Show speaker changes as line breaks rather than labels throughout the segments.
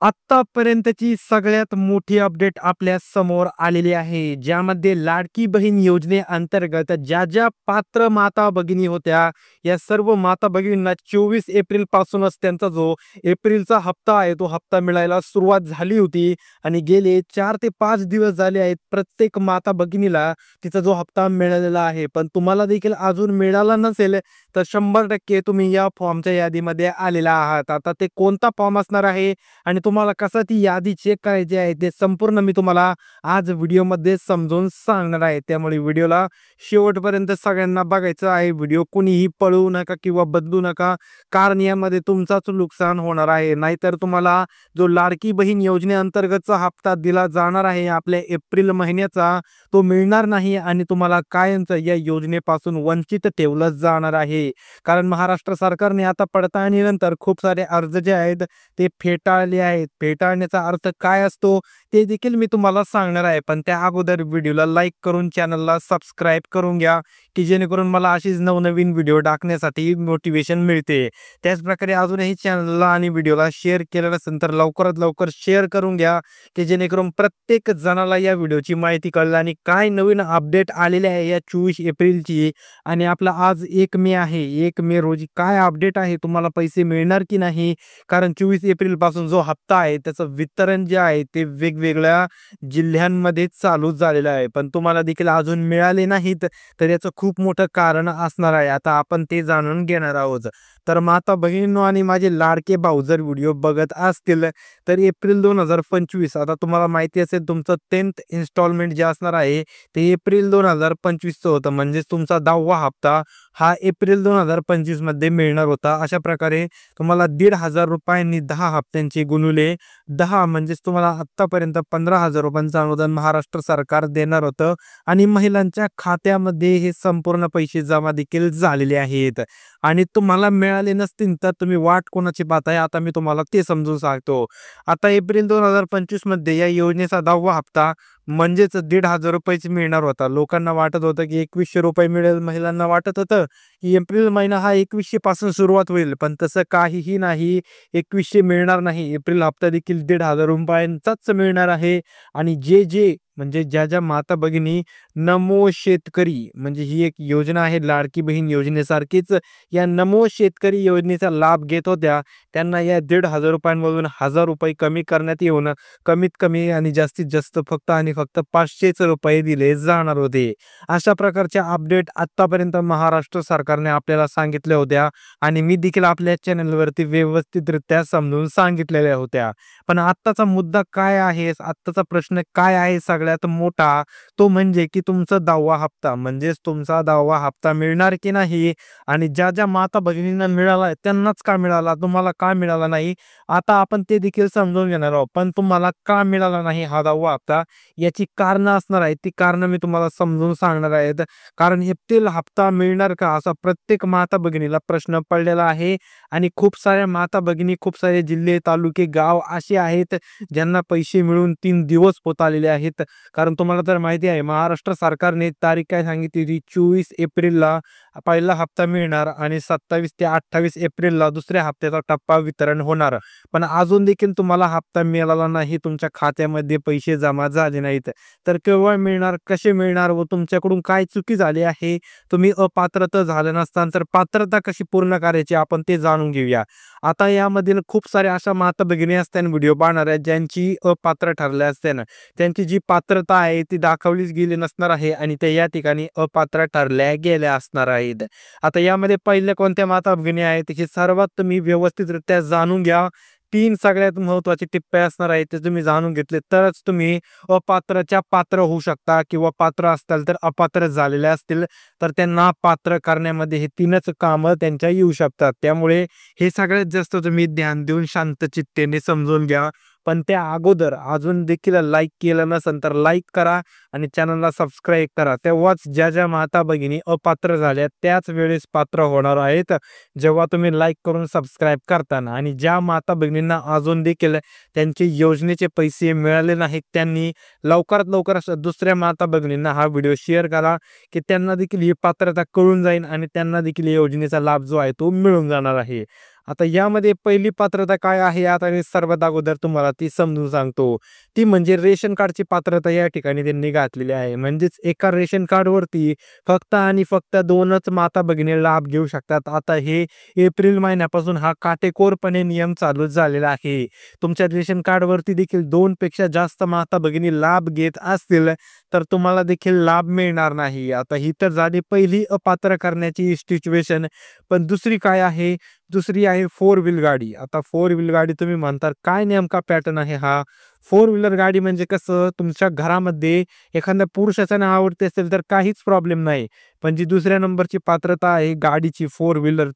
आत्तापर्यंतची सगळ्यात मोठी अपडेट आपल्या समोर आलेली आहे, ज्यामध्ये लाडकी बहीण योजनेअंतर्गत ज्या पात्र माता भगिनी होत्या, या सर्व माता भगिनींना 24 एप्रिल पासूनच त्यांचा जो एप्रिलचा हप्ता आहे, तो हप्ता मिळायला सुरुवात झाली होती आणि गेले 4 ते 5 दिवस झाले आहेत प्रत्येक माता भगिनीला तिचा जो हप्ता मिळालेला आहे. पण तुम्हाला देखील अजून मिळाला नसेल, तर 100% तुम्ही या फॉर्मच्या यादीमध्ये आलेला आहात. आता ते कोणता फॉर्म असणार आहे आणि तुम्हाला कसं ती यादी चेक करायची आहे ते संपूर्ण मी तुम्हाला आज व्हिडिओमध्ये समजावून सांगणार आहे. त्यामुळे व्हिडिओला शेवटपर्यंत सगळ्यांना बघायचं आहे. व्हिडिओ कुणीही पळवू नका किंवा बदलू नका, कारण यामध्ये तुमचाच नुकसान होणार आहे. नाहीतर तुम्हाला जो लाडकी बहीण योजनेअंतर्गतचा हप्ता दिला जाणार आहे आपल्या एप्रिल महिन्याचा, तो मिळणार नाही आणि तुम्हाला कायमचं या योजनेपासून वंचित ठेवलं जाणार आहे. कारण महाराष्ट्र सरकारने आता पडताळणीनंतर खूप सारे अर्ज जे आहेत ते फेटाळले आहेत. फेटाळण्याचा अर्थ काय असतो ते देखील मी तुम्हाला सांगणार आहे. पण त्या अगोदर व्हिडिओला लाईक करून चॅनलला सबस्क्राईब करून घ्या, की जेणेकरून मला अशीच नवनवीन व्हिडिओ टाकण्यासाठी मोटिवेशन मिळते. त्याचप्रकारे अजूनही चॅनलला आणि व्हिडिओला शेअर केलं नसेल तर लवकरात लवकर शेअर करून घ्या, की जेणेकरून प्रत्येक जणाला या व्हिडिओची माहिती कळेल आणि काय नवीन अपडेट आलेले आहे या 24 एप्रिलची. आणि आपला आज 1 मे आहे. 1 मे रोजी काय अपडेट आहे, तुम्हाला पैसे मिळणार की नाही? कारण 24 एप्रिल पासून जो हप्ता आहे त्याचं वितरण जे आहे ते वेगवेगळ्या जिल्ह्यांमध्ये चालू झालेलं आहे. पण तुम्हाला देखील अजून मिळाले नाहीत, तर याचं खूप मोठं कारण असणार आहे. आता आपण ते जाणून घेणार आहोत. तर माता भगिनींनो आणि माझे लाडके भाऊ जर व्हिडिओ बघत असतील, तर एप्रिल 2025 आता तुम्हाला माहिती असेल तुमचं 10th इन्स्टॉलमेंट जे असणार आहे ते एप्रिल 2025चं होतं. म्हणजेच तुमचा 10वा हप्ता हा एप्रिल 2025 मध्ये मिळणार होता. अशा प्रकारे तुम्हाला ₹1,500 10 हप्त्यांचे गुणुले 10 म्हणजेच तुम्हाला आत्तापर्यंत ₹15,000 अनुदान महाराष्ट्र सरकार देणार होतं आणि महिलांच्या खात्यामध्ये हे संपूर्ण पैसे जमा देखील झालेले आहेत. आणि तुम्हाला मिळाले नसतील तर तुम्ही वाट कोणाची पाहताय, आता मी तुम्हाला ते समजून सांगतो. आता एप्रिल 2025 मध्ये या योजनेचा 10वा हप्ता म्हणजेच ₹1,500च मिळणार होता. लोकांना वाटत होतं की ₹2,100 मिळेल, महिलांना वाटत होतं की एप्रिल महिना हा 2100 पासून सुरुवात होईल. पण तसं काहीही नाही. 2100 मिळणार नाही. एप्रिल हप्ता देखील ₹1,500चाच मिळणार आहे. आणि जे म्हणजे ज्या माता भगिनी नमो शेतकरी म्हणजे ही एक योजना आहे लाडकी बहीण योजनेसारखीच, या नमो शेतकरी योजनेचा लाभ घेत होत्या, त्यांना या ₹1,500 मधून ₹1000 कमी करण्यात येऊन कमीत कमी आणि जास्तीत जास्त फक्त आणि फक्त ₹500च दिले जाणार होते. अशा प्रकारच्या अपडेट आतापर्यंत महाराष्ट्र सरकारने आपल्याला सांगितल्या होत्या आणि मी देखील आपल्या चॅनलवरती व्यवस्थितरित्या समजून सांगितलेल्या होत्या. पण आत्ताचा मुद्दा काय आहे, आत्ताचा प्रश्न काय आहे सगळ्यात मोठा, तो म्हणजे की तुमचा 10वा हप्ता म्हणजेच तुमचा 10वा हप्ता मिळणार की नाही? आणि ज्या माता भगिनींना मिळाला त्यांनाच का मिळाला, तुम्हाला का मिळाला नाही? आता आपण ते देखील समजून घेणार आहोत. पण तुम्हाला का मिळाला नाही हा 10वा हप्ता, याची कारणं असणार आहेत. ती कारणं मी तुम्हाला समजून सांगणार आहेत. कारण एप्रिल हप्ता मिळणार का असा प्रत्येक माता भगिनीला प्रश्न पडलेला आहे. आणि खूप साऱ्या माता भगिनी, खूप सारे जिल्हे, तालुके, गाव असे आहेत ज्यांना पैसे मिळून 3 दिवस होत आलेले आहेत. कारण तुम्हाला तर माहिती आहे महाराष्ट्र सरकारने तारीख काय सांगितली होती, 24 एप्रिलला पहिला हप्ता मिळणार आणि 27 ते 28 एप्रिलला दुसऱ्या हप्त्याचा टप्पा वितरण होणार. पण अजून देखील तुम्हाला हप्ता मिळाला नाही, तुमच्या खात्यामध्ये पैसे जमा झाले नाहीत. तर केव्हा मिळणार, कसे मिळणार व तुमच्याकडून काय चुकी झाली आहे, तुम्ही अपात्रता झाले नसताना तर पात्रता कशी पूर्ण करायची आपण ते जाणून घेऊया. आता यामधील खूप साऱ्या अशा माता भगिनी असतात व्हिडिओ पाहणाऱ्या ज्यांची अपात्र ठरल्या असते ना, त्यांची जी पात्रता आहे ती दाखवलीच गेली नसणार आहे आणि ते या ठिकाणी अपात्र ठरल्या गेल्या असणार आहेत. आता यामध्ये पहिल्या कोणत्या माता भगिनी आहेत हे सर्वात तुम्ही व्यवस्थितरित्या जाणून घ्या. 3 सगळ्यात महत्त्वाचे टिप्पे असणार आहेत ते तुम्ही जाणून घेतले तरच तुम्ही अपात्रच्या पात्र होऊ शकता, किंवा पात्र असताल तर अपात्र झालेले असतील तर त्यांना पात्र करण्यामध्ये हे 3च कामं त्यांच्या येऊ शकतात. त्यामुळे हे सगळ्यात जास्त तुम्ही ध्यान देऊन शांतचित्तेने समजून घ्या. पण त्या अगोदर अजून देखील लाईक केलं नसेल तर लाईक करा आणि चॅनलला सबस्क्राईब करा. तेव्हाच ज्या माता भगिनी अपात्र झाल्या त्याच वेळेस पात्र होणार आहेत, जेव्हा तुम्ही लाईक करून सबस्क्राईब करताना. आणि ज्या माता भगिनींना अजून देखील त्यांचे योजनेचे पैसे मिळाले नाहीत, त्यांनी लवकरात लवकर दुसऱ्या माता भगिनींना हा व्हिडिओ शेअर करा, की त्यांना देखील ही पात्रता कळून जाईल आणि त्यांना देखील या योजनेचा लाभ जो आहे तो मिळून जाणार आहे. आता यामध्ये पहिली पात्रता काय आहे आता मी सर्वात अगोदर तुम्हाला ती समजून सांगतो. ती म्हणजे रेशन कार्डची पात्रता या ठिकाणी त्यांनी घातलेली आहे. म्हणजेच एका रेशन कार्डवरती फक्त आणि फक्त 2च माता-भगिनी लाभ घेऊ शकतात. आता हे एप्रिल महिन्यापासून हा काटेकोरपणे नियम चालू झालेला आहे. तुमच्या रेशन कार्डवरती देखील 2 पेक्षा जास्त माता-भगिनी लाभ घेत असतील, तर तुम्हाला देखील लाभ मिळणार नाही. आता ही तर झाली पहिली अपात्र करण्याची सिच्युएशन. पण दुसरी काय आहे? दुसरी आहे फोर व्हील गाडी. आता फोर व्हील गाडी तुम्ही म्हणता काय नेमका पॅटर्न आहे हा? फोर व्हीलर गाडी म्हणजे कसं तुमच्या घरामध्ये एखाद्या पुरुषाच्या नावावरती असेल तर काहीच प्रॉब्लेम नाही. पण जी दुसऱ्या नंबरची पात्रता आहे गाडीची फोर व्हीलर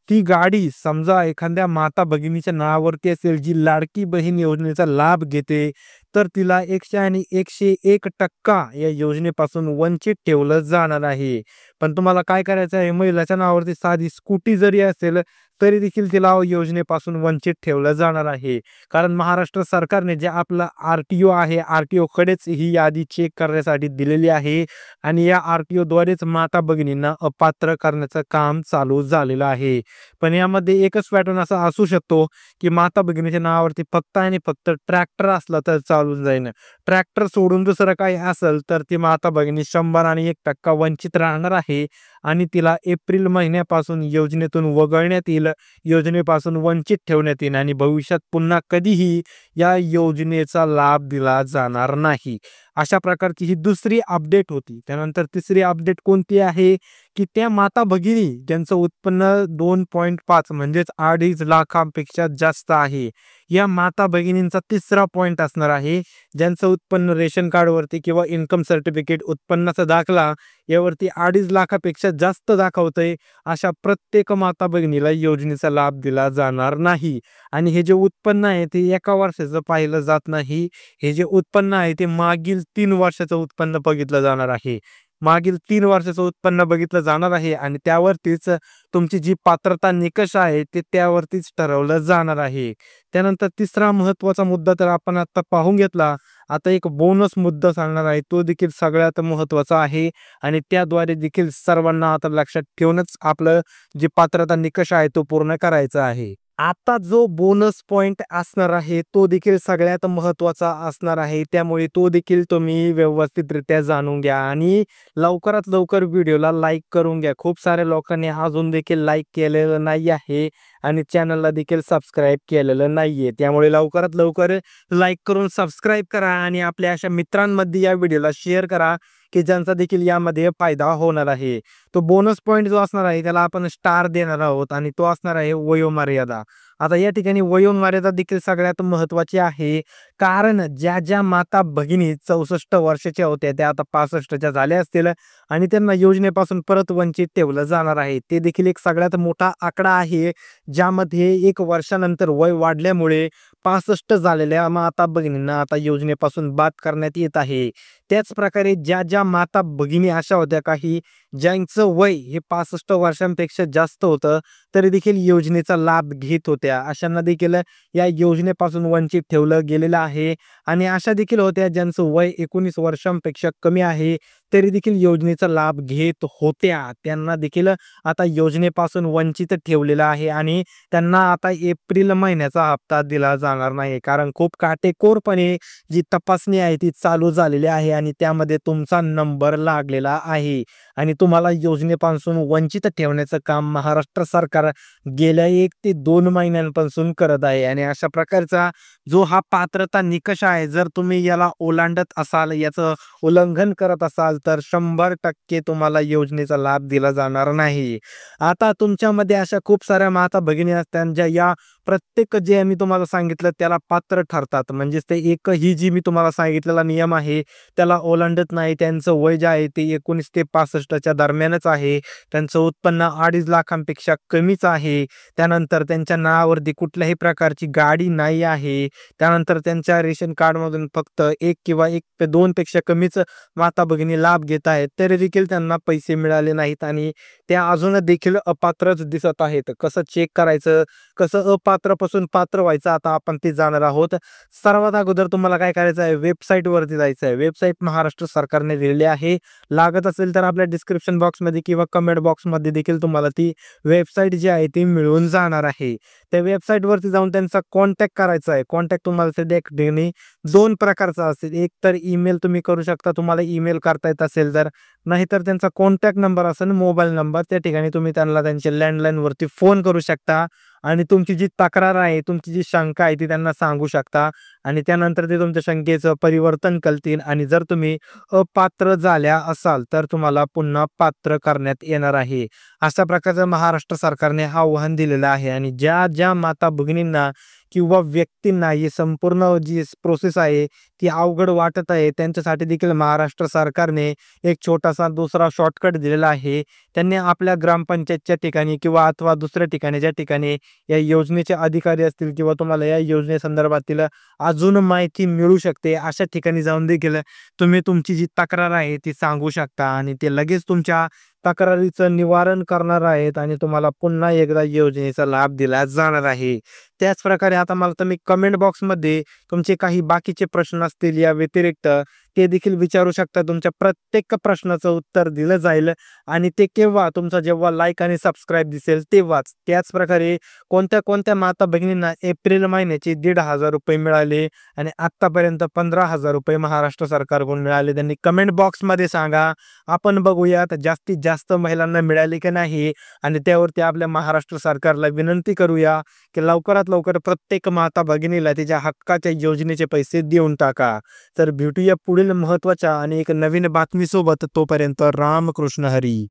ती गाडी समजा एखाद्या माता भगिनीच्या नावावरती असेल जी लाडकी बहीण योजनेचा लाभ घेते, तर तिला 100 आणि 101% या योजनेपासून वंचित ठेवलं जाणार आहे. पण तुम्हाला काय करायचं आहे महिलाच्या नावावरती साधी स्कूटी जरी असेल तरी देखील तिला योजनेपासून वंचित ठेवलं जाणार आहे. कारण महाराष्ट्र सरकारने जे आपलं आर-टी-ओ आहे, आर-टी-ओकडेच ही यादी चेक करण्यासाठी दिलेली आहे आणि या आर-टी-ओद्वारेच माता भगिनींना अपात्र करण्याचं काम चालू झालेलं आहे. पण यामध्ये एकच पॅटर्न असा असू शकतो, की माता भगिनीच्या नावावरती फक्त आणि फक्त ट्रॅक्टर असला तर चालून जाईन. ट्रॅक्टर सोडून दुसरं काही असेल तर ती माता भगिनी 100 आणि 1% वंचित राहणार आहे आणि तिला एप्रिल महिन्यापासून योजनेतून वगळण्यात येईल, योजनेपासून वंचित ठेवण्यात येईल आणि भविष्यात पुन्हा कधीही या योजनेचा लाभ दिला जाणार नाही. अशा प्रकारची ही दुसरी अपडेट होती. त्यानंतर तिसरी अपडेट कोणती आहे, की त्या माता भगिनी ज्यांचं उत्पन्न 2.5 म्हणजेच 2.5 लाखांपेक्षा जास्त आहे. या माता भगिनींचा तिसरा पॉइंट असणार आहे, ज्यांचं उत्पन्न रेशन कार्डवरती किंवा इन्कम सर्टिफिकेट उत्पन्नाचा दाखला यावरती 2.5 लाखापेक्षा जास्त दाखवतंय, अशा प्रत्येक माता भगिनीला योजनेचा लाभ दिला जाणार नाही. आणि हे जे उत्पन्न आहे ते एका वर्षाचं पाहिलं जात नाही. हे जे उत्पन्न आहे ते मागील 3 वर्षाचं उत्पन्न बघितलं जाणार आहे. मागील 3 वर्षाचं उत्पन्न बघितलं जाणार आहे आणि त्यावरतीच तुमची जी पात्रता निकष आहे ते त्यावरतीच ठरवलं जाणार आहे. त्यानंतर तिसरा महत्त्वाचा मुद्दा तर आपण आता पाहून घेतला. आता एक बोनस मुद्दा सांगणार आहे. तो देखील सगळ्यात महत्त्वाचा आहे आणि त्याद्वारे देखील सर्वांना आता लक्षात ठेवूनच आपलं जे पात्रता निकष आहे तो पूर्ण करायचा आहे. आता जो बोनस पॉइंट असणार आहे तो देखील सगळ्यात महत्त्वाचा असणार आहे. त्यामुळे तो देखील तुम्ही व्यवस्थितरित्या जाणून घ्या आणि लवकरात लवकर व्हिडिओला लाईक करून घ्या. खूप साऱ्या लोकांनी अजून देखील लाईक केलेलं नाही आहे आणि चॅनलला देखील सबस्क्राईब केलेलं नाहीये. त्यामुळे लवकरात लवकर लाईक करून सबस्क्राईब करा आणि आपल्या अशा मित्रांमध्ये या व्हिडिओला शेअर करा, की ज्यांचा देखील यामध्ये फायदा होणार आहे. तो बोनस पॉइंट जो असणार आहे त्याला आपण स्टार देणार आहोत आणि तो असणार आहे वयोमर्यादा. आता या ठिकाणी वयोमर्यादा देखील सगळ्यात महत्त्वाची आहे. कारण ज्या ज्या माता भगिनी 64 वर्षाच्या होत्या त्या आता 65च्या झाल्या असतील आणि त्यांना योजनेपासून परत वंचित ठेवलं जाणार आहे. ते देखील एक सगळ्यात मोठा आकडा आहे, ज्यामध्ये 1 वर्षानंतर वय वाढल्यामुळे 65 झालेल्या माता भगिनींना आता योजनेपासून बाद करण्यात येत आहे. त्याच प्रकारे ज्या ज्या माता भगिनी अशा होत्या काही ज्यांचं वय हे 65 वर्षांपेक्षा जास्त होतं तरी देखील योजनेचा लाभ घेत होत्या, अशांना देखील या योजनेपासून वंचित ठेवलं गेलेलं आहे. आणि अशा देखील होत्या ज्यांचं वय 19 वर्षांपेक्षा कमी आहे तरी देखील योजनेचा लाभ घेत होत्या, त्यांना देखील आता योजनेपासून वंचित ठेवलेलं आहे आणि त्यांना आता एप्रिल महिन्याचा हप्ता दिला जाणार नाही. कारण खूप काटेकोरपणे जी तपासणी आहे ती चालू झालेली आहे आणि त्यामध्ये तुमचा नंबर लागलेला आहे आणि तुम्हाला योजनेपासून वंचित ठेवण्याचं काम महाराष्ट्र सरकार गेल्या 1 ते 2 महिन्यांपासून करत आहे. आणि अशा प्रकारचा जो हा पात्रता निकष आहे, जर तुम्ही याला ओलांडत असाल, याचं उल्लंघन करत असाल तर 100% तुम्हाला योजनेचा लाभ दिला जाणार नाही. आता तुमच्यामध्ये अशा खूप साऱ्या माता भगिनी असतात ज्या या प्रत्येक जे मी तुम्हाला सांगितलं त्याला पात्र ठरतात. म्हणजेच ते एकही जी मी तुम्हाला सांगितलेला नियम आहे त्याला ओलांडत नाही. त्यांचं वय जे आहे ते 19 ते 65च्या दरम्यानच आहे. त्यांचं उत्पन्न 2.5 लाखांपेक्षा कमीच आहे. त्यानंतर त्यांच्या नावावरती कुठल्याही प्रकारची गाडी नाही आहे. त्यानंतर त्यांच्या रेशन कार्डमधून फक्त 1 किंवा 1 ते 2 पेक्षा कमीच माता भगिनी लाभ घेत आहेत. तरी देखील त्यांना पैसे मिळाले नाहीत आणि त्या अजून देखील अपात्रच दिसत आहेत. कसं चेक करायचं, कसं अपात्रपासून पात्र व्हायचं, आता आपण ते जाणार आहोत. सर्वात अगोदर तुम्हाला काय करायचं आहे, वेबसाईटवरती जायचं आहे. वेबसाईट महाराष्ट्र सरकारने दिलेली आहे. लागत असेल तर आपल्या डिस्क्रिप्शन बॉक्समध्ये किंवा कमेंट बॉक्समध्ये देखील तुम्हाला ती वेबसाईट जी आहे ती मिळून जाणार आहे. त्या वेबसाईटवरती जाऊन त्यांचा कॉन्टॅक्ट करायचा आहे. कॉन्टॅक्ट तुम्हाला त्या ठिकाणी 2 प्रकारचा असेल. एक तर ईमेल तुम्ही करू शकता, तुम्हाला ईमेल करता येत असेल तर. नाहीतर त्यांचा कॉन्टॅक्ट नंबर असेल, मोबाईल नंबर, त्या ठिकाणी तुम्ही त्यांना त्यांच्या लँडलाईनवरती फोन करू शकता आणि तुमची जी तक्रार आहे, तुमची जी शंका आहे ती त्यांना सांगू शकता आणि त्यानंतर ते तुमच्या शंकेचं परिवर्तन करतील आणि जर तुम्ही अपात्र झाल्या असाल तर तुम्हाला पुन्हा पात्र करण्यात येणार आहे. अशा प्रकारचं महाराष्ट्र सरकारने आव्हान दिलेलं आहे आणि ज्या ज्या माता भगिनींना किंवा व्यक्तींना ही संपूर्ण जी प्रोसेस आहे ती अवघड वाटत आहे, त्यांच्यासाठी देखील महाराष्ट्र सरकारने एक छोटासा दुसरा शॉर्टकट दिलेला आहे. त्यांनी आपल्या ग्रामपंचायतच्या ठिकाणी किंवा अथवा दुसऱ्या ठिकाणी, ज्या ठिकाणी या योजनेचे अधिकारी असतील किंवा तुम्हाला या योजनेसंदर्भातील अजून माहिती मिळू शकते, अशा ठिकाणी जाऊन देखील तुम्ही तुमची जी तक्रार आहे ती सांगू शकता आणि ते लगेच तुमच्या तक्रारीचं निवारण करणार आहेत आणि तुम्हाला पुन्हा एकदा योजनेचा लाभ दिला जाणार आहे. त्याचप्रकारे आता मला तुम्ही कमेंट बॉक्समध्ये तुमचे काही बाकीचे प्रश्न असतील या व्यतिरिक्त ते देखील विचारू शकता. तुमच्या प्रत्येक प्रश्नाचं उत्तर दिलं जाईल आणि ते केव्हा, तुमचा जेव्हा लाईक आणि सबस्क्राईब दिसेल तेव्हाच. त्याचप्रकारे कोणत्या माता भगिनींना एप्रिल महिन्याचे ₹1,500 मिळाले आणि आत्तापर्यंत ₹15,000 महाराष्ट्र सरकारकडून मिळाले, त्यांनी कमेंट बॉक्समध्ये सांगा. आपण बघूयात जास्तीत जास्त महिलांना मिळाले की नाही आणि त्यावरती आपल्या महाराष्ट्र सरकारला विनंती करूया की लवकरात लवकर प्रत्येक माता भगिनीला तिच्या हक्काच्या योजनेचे पैसे देऊन टाका. तर भेटूया पुढील महत्त्वाच्या आणि एक नवीन बातमीसोबत. तोपर्यंत रामकृष्ण हरी.